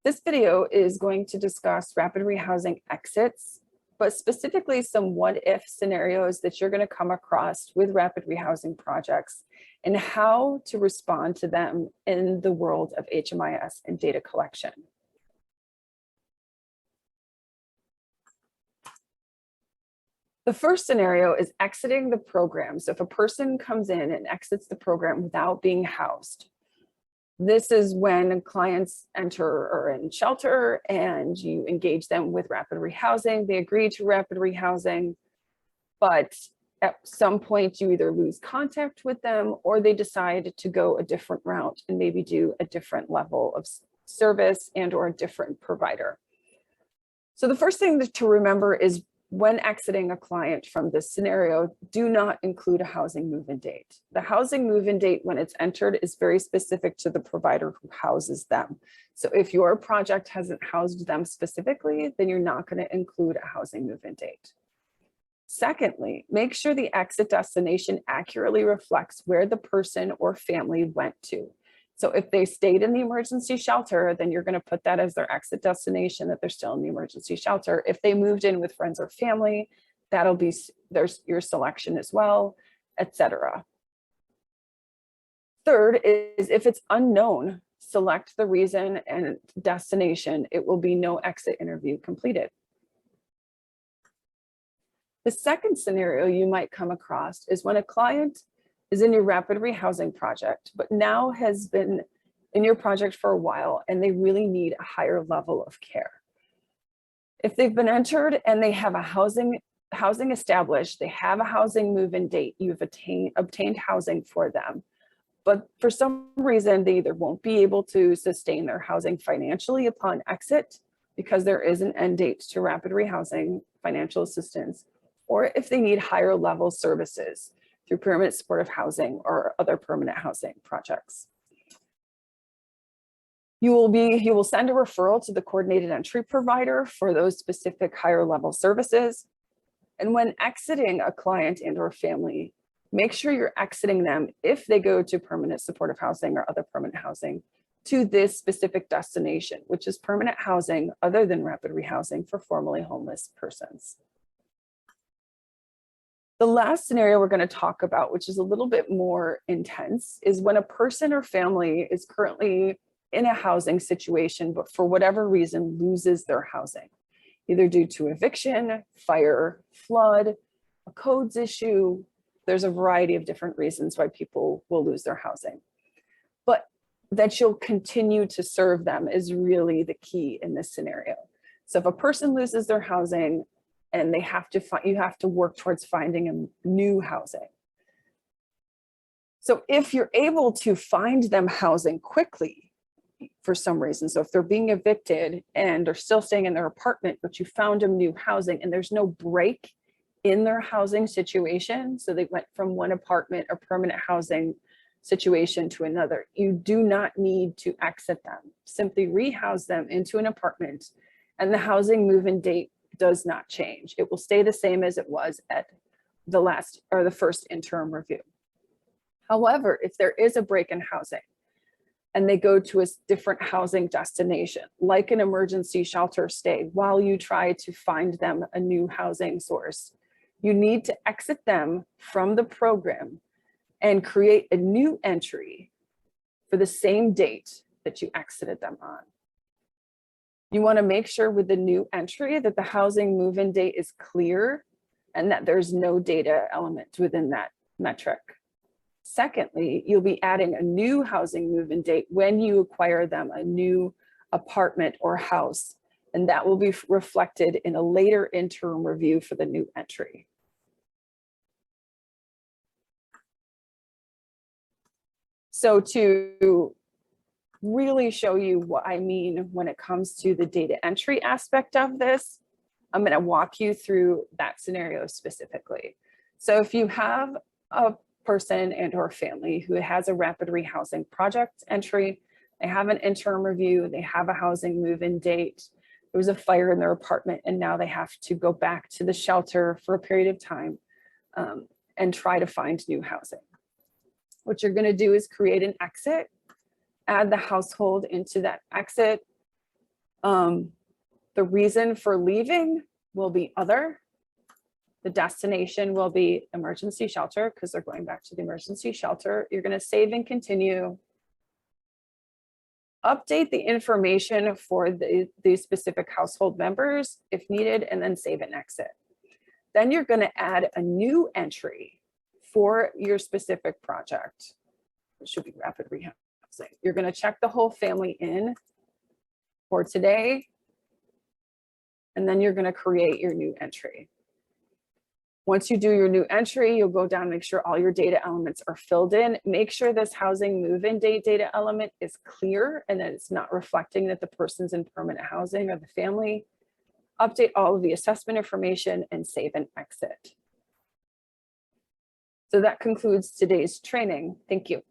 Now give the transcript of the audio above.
This video is going to discuss rapid rehousing exits, but specifically some what-if scenarios that you're going to come across with rapid rehousing projects and how to respond to them in the world of HMIS and data collection. The first scenario is exiting the program. So if a person comes in and exits the program without being housed, this is when clients enter or in shelter and you engage them with rapid rehousing. They agree to rapid rehousing, but at some point you either lose contact with them or they decide to go a different route and maybe do a different level of service and or a different provider. So the first thing to remember is when exiting a client from this scenario, do not include a housing move-in date. The housing move-in date when it's entered is very specific to the provider who houses them. So if your project hasn't housed them specifically, then you're not going to include a housing move-in date. Secondly, make sure the exit destination accurately reflects where the person or family went to. So if they stayed in the emergency shelter, then you're going to put that as their exit destination, that they're still in the emergency shelter. If they moved in with friends or family, that'll be there's your selection as well, etc. Third is if it's unknown, select the reason and destination. It will be no exit interview completed. The second scenario you might come across is when a client is in your rapid rehousing project, but now has been in your project for a while and they really need a higher level of care. If they've been entered and they have a housing established, they have a housing move-in date, you've obtained housing for them, but for some reason they either won't be able to sustain their housing financially upon exit because there is an end date to rapid rehousing financial assistance, or if they need higher level services through permanent supportive housing or other permanent housing projects. You will send a referral to the coordinated entry provider for those specific higher level services. And when exiting a client and or family, make sure you're exiting them if they go to permanent supportive housing or other permanent housing to this specific destination, which is permanent housing other than rapid rehousing for formerly homeless persons. The last scenario we're going to talk about, which is a little bit more intense, is when a person or family is currently in a housing situation, but for whatever reason loses their housing, either due to eviction, fire, flood, a codes issue. There's a variety of different reasons why people will lose their housing. But that you'll continue to serve them is really the key in this scenario. So if a person loses their housing, and you have to work towards finding a new housing. So if you're able to find them housing quickly for some reason, so if they're being evicted and they're still staying in their apartment, but you found them new housing and there's no break in their housing situation, so they went from one apartment or permanent housing situation to another, you do not need to exit them. Simply rehouse them into an apartment and the housing move-in date does not change. It will stay the same as it was at the first interim review. However, if there is a break in housing and they go to a different housing destination, like an emergency shelter stay, while you try to find them a new housing source, you need to exit them from the program and create a new entry for the same date that you exited them on. You want to make sure with the new entry that the housing move-in date is clear and that there's no data element within that metric. Secondly, you'll be adding a new housing move-in date when you acquire them a new apartment or house, and that will be reflected in a later interim review for the new entry. So to really show you what I mean when it comes to the data entry aspect of this, I'm going to walk you through that scenario specifically. So if you have a person and or family who has a rapid rehousing project entry, they have an interim review, they have a housing move-in date, there was a fire in their apartment, and now they have to go back to the shelter for a period of time and try to find new housing. What you're going to do is create an exit, add the household into that exit, The reason for leaving will be other. The destination will be emergency shelter because they're going back to the emergency shelter. You're going to save and continue. Update the information for the specific household members if needed, and then save and exit. Then you're going to add a new entry for your specific project. It should be rapid rehousing. You're going to check the whole family in for today, and then you're going to create your new entry. Once you do your new entry, you'll go down and make sure all your data elements are filled in. Make sure this housing move-in date data element is clear and that it's not reflecting that the person's in permanent housing or the family. Update all of the assessment information and save and exit. So that concludes today's training. Thank you.